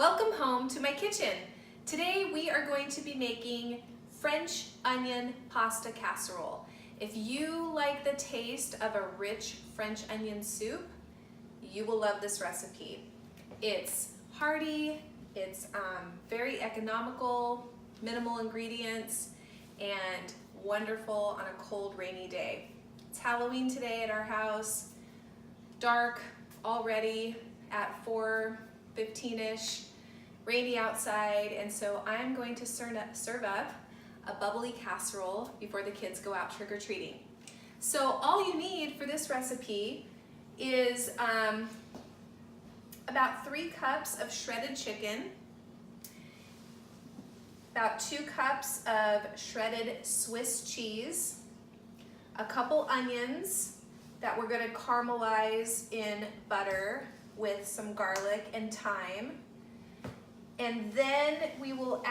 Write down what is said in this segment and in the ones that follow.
Welcome home to my kitchen. Today we are going to be making French onion pasta casserole. If you like the taste of a rich French onion soup, you will love this recipe. It's hearty, it's very economical, minimal ingredients, and wonderful on a cold, rainy day. It's Halloween today at our house, dark already at 4:15ish, rainy outside, and so I'm going to serve up a bubbly casserole before the kids go out trick-or-treating. So all you need for this recipe is about 3 cups of shredded chicken, about 2 cups of shredded Swiss cheese, a couple onions that we're going to caramelize in butter with some garlic and thyme. And then we will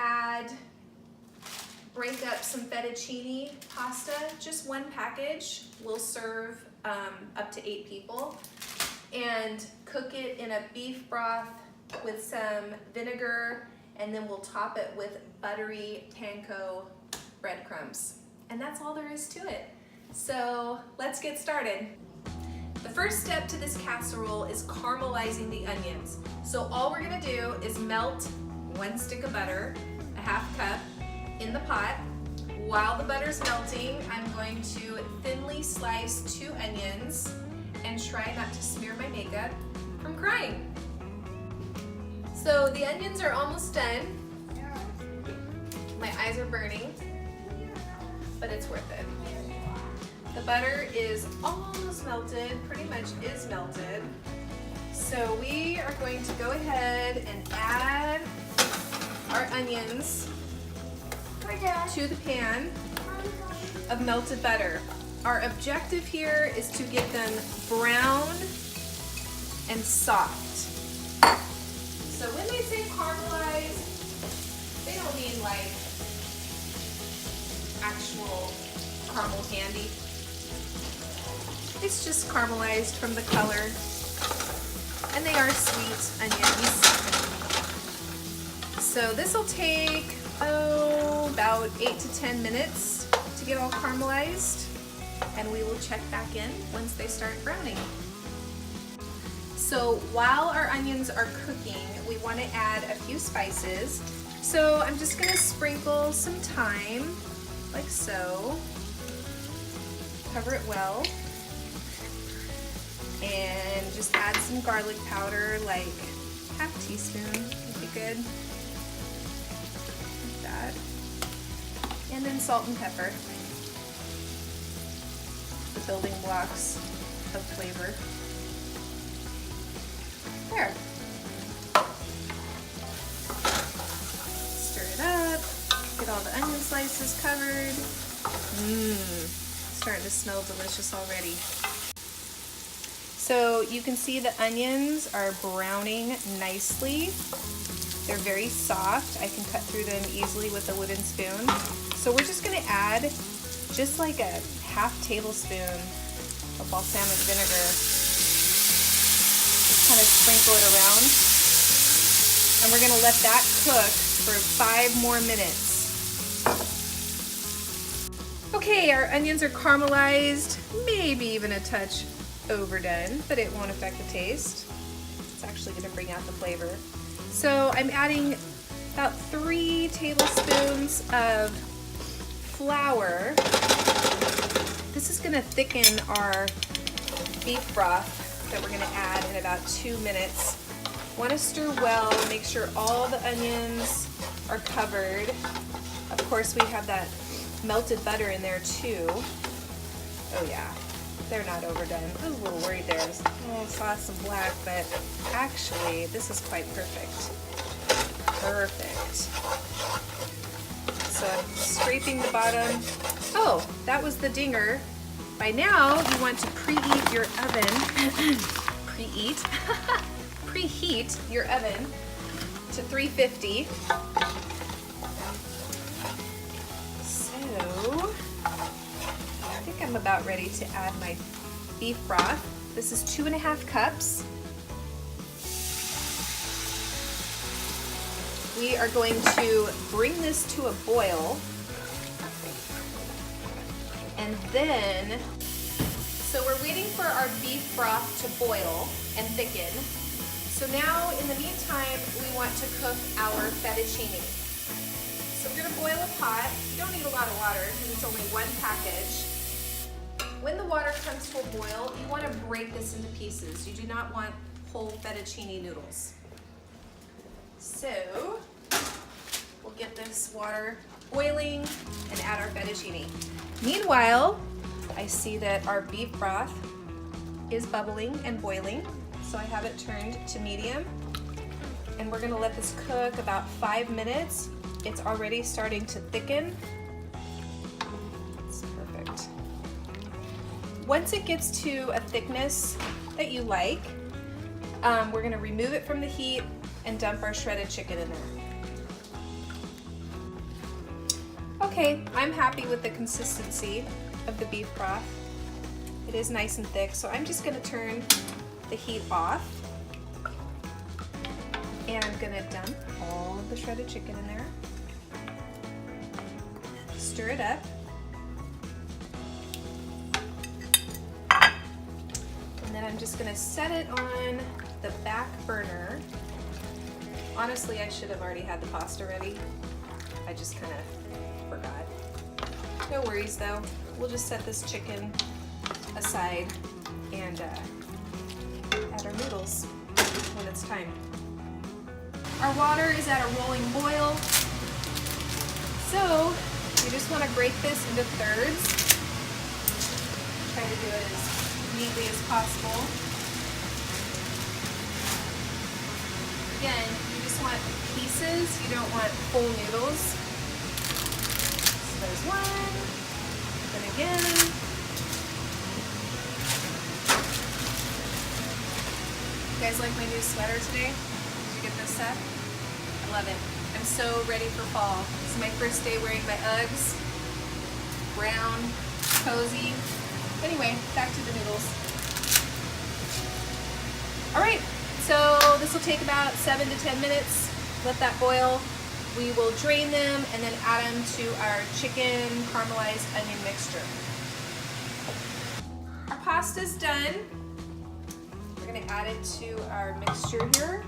break up some fettuccine pasta, just 1 package. We'll serve up to 8 people. And cook it in a beef broth with some vinegar, and then we'll top it with buttery panko breadcrumbs. And that's all there is to it. So let's get started. The first step to this casserole is caramelizing the onions. So all we're gonna do is melt 1 stick of butter, a 1/2 cup, in the pot. While the butter's melting, I'm going to thinly slice 2 onions and try not to smear my makeup from crying. So the onions are almost done. My eyes are burning, but it's worth it. The butter is almost melted, pretty much is melted. So we are going to go ahead and add our onions to the pan of melted butter. Our objective here is to get them brown and soft. So when they say caramelized, they don't mean like actual caramel candy. It's just caramelized from the color, and they are sweet onions. So this will take about 8 to 10 minutes to get all caramelized, and we will check back in once they start browning. So while our onions are cooking, we want to add a few spices. So I'm just going to sprinkle some thyme, like so. Cover it well. And just add some garlic powder, like 1/2 teaspoon would be good. Like that. And then salt and pepper. The building blocks of flavor. There. Stir it up. Get all the onion slices covered. Starting to smell delicious already. So you can see the onions are browning nicely. They're very soft. I can cut through them easily with a wooden spoon. So we're just gonna add just like a 1/2 tablespoon of balsamic vinegar. Just kind of sprinkle it around. And we're gonna let that cook for 5 more minutes. Okay, our onions are caramelized, maybe even a touch overdone, but it won't affect the taste. It's actually going to bring out the flavor. So I'm adding about 3 tablespoons of flour. This is going to thicken our beef broth that we're going to add in about 2 minutes. Want to stir well, make sure all the onions are covered. Of course, we have that melted butter in there too. Oh yeah. They're not overdone. I was a little worried there. I saw some black, but actually this is quite perfect. Perfect. So I'm scraping the bottom. Oh, that was the dinger. By now you want to preheat your oven. Preheat your oven to 350. So I think I'm about ready to add my beef broth. This is 2.5 cups. we are going to bring this to a boil. And then, so we're waiting for our beef broth to boil and thicken. So now, in the meantime, we want to cook our fettuccine. So we're gonna boil a pot. You don't need a lot of water because it's only one package. When the water comes to a boil, you wanna break this into pieces. You do not want whole fettuccine noodles. So, we'll get this water boiling and add our fettuccine. Meanwhile, I see that our beef broth is bubbling and boiling, so I have it turned to medium. And we're gonna let this cook about 5 minutes. It's already starting to thicken. It's perfect. Once it gets to a thickness that you like, we're gonna remove it from the heat and dump our shredded chicken in there. Okay, I'm happy with the consistency of the beef broth. It is nice and thick, so I'm just gonna turn the heat off. And I'm gonna dump all of the shredded chicken in there. Stir it up. And then I'm just gonna set it on the back burner. Honestly, I should have already had the pasta ready. I just kind of forgot. No worries though. We'll just set this chicken aside and add our noodles when it's time. Our water is at a rolling boil. So you just want to break this into thirds. Try to do it as neatly as possible. Again, you just want pieces. You don't want whole noodles. So there's one. Then again. You guys like my new sweater today? Did you get this set? I love it. I'm so ready for fall. This is my first day wearing my Uggs. Brown, cozy. Anyway, back to the noodles. All right, so this will take about 7 to 10 minutes. Let that boil. We will drain them and then add them to our chicken caramelized onion mixture. Our pasta's done. We're gonna add it to our mixture here.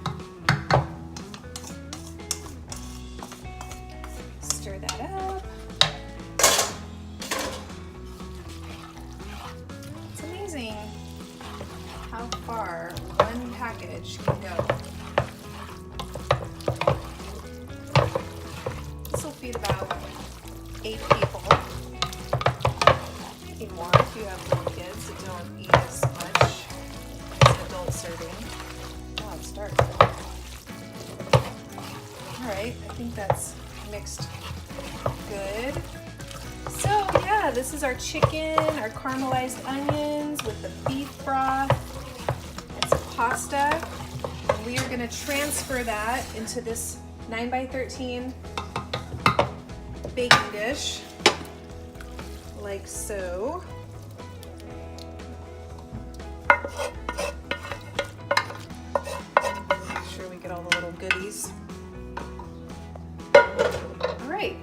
Stir that up. It's amazing how far one package can go. This will feed about 8 people. Maybe more if you have little kids that don't eat as much as an adult serving. Oh, it's dark. Alright, I think that's mixed good. So yeah, this is our chicken, our caramelized onions with the beef broth and some pasta. And we are going to transfer that into this 9x13 baking dish, like so. Make sure we get all the little goodies. All right.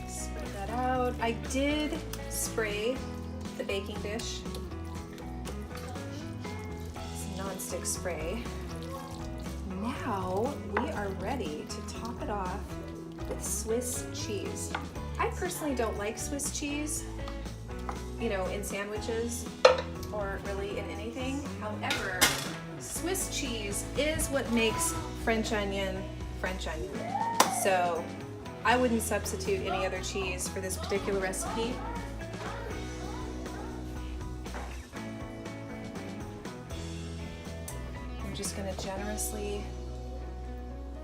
Spread that out. I did spray the baking dish. It's a non-stick spray. Now we are ready to top it off with Swiss cheese. I personally don't like Swiss cheese, you know, in sandwiches or really in anything. However, Swiss cheese is what makes French onion French onion. So I wouldn't substitute any other cheese for this particular recipe. I'm just going to generously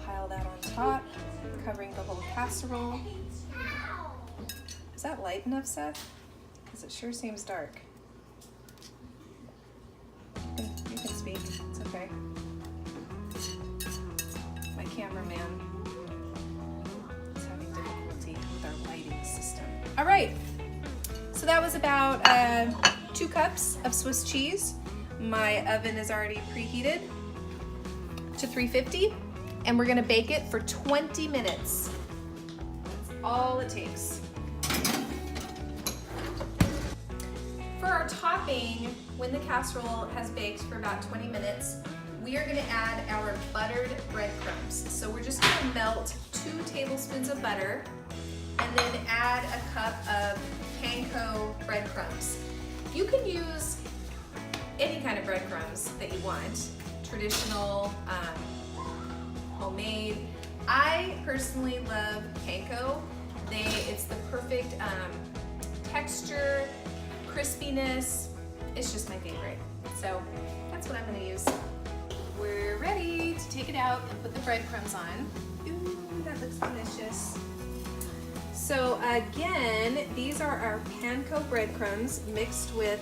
pile that on top, covering the whole casserole. Is that light enough, Seth? Because it sure seems dark. You can speak, it's okay. My cameraman is having difficulty with our lighting system. All right, so that was about 2 cups of Swiss cheese. My oven is already preheated to 350, and we're gonna bake it for 20 minutes. That's all it takes. For our topping, when the casserole has baked for about 20 minutes, we are gonna add our buttered breadcrumbs. So we're just gonna melt 2 tablespoons of butter and then add a cup of panko breadcrumbs. You can use any kind of breadcrumbs that you want, traditional, homemade. I personally love panko. It's the perfect texture, crispiness. It's just my favorite. So that's what I'm gonna use. We're ready to take it out and put the breadcrumbs on. Ooh, that looks delicious. So again, these are our panko breadcrumbs mixed with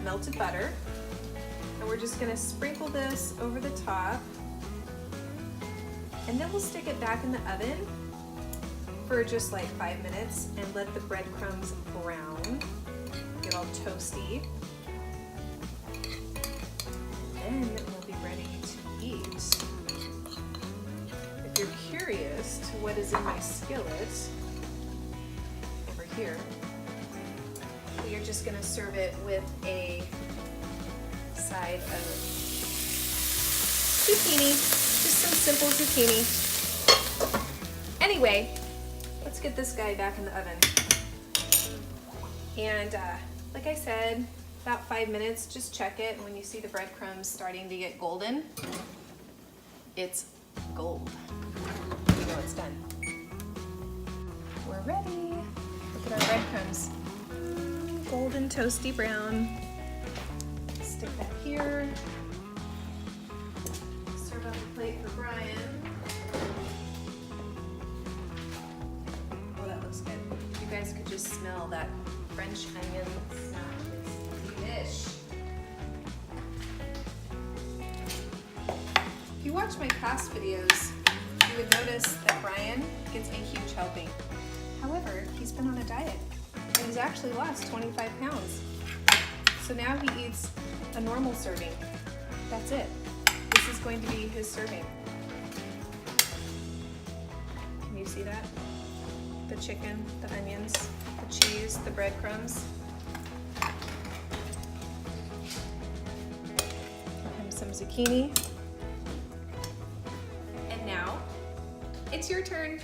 melted butter. And we're just gonna sprinkle this over the top. And then we'll stick it back in the oven for just like 5 minutes and let the breadcrumbs brown, get all toasty. And then we'll be ready to eat. If you're curious to what is in my skillet, over here, we are just gonna serve it with a side of zucchini, just some simple zucchini. Anyway, let's get this guy back in the oven. And like I said, about 5 minutes, just check it. And when you see the breadcrumbs starting to get golden, it's gold. You know it's done. We're ready. Look at our breadcrumbs. Golden, toasty brown. Stick that here. Serve on the plate for Brian. Oh, that looks good. You guys could just smell that French onion smell. It's delish. If you watch my past videos, you would notice that Brian gets a huge helping. However, he's been on a diet and he's actually lost 25 pounds. So now he eats a normal serving. That's it. This is going to be his serving. Can you see that? The chicken, the onions, the cheese, the breadcrumbs. Give him some zucchini. And now, it's your turn.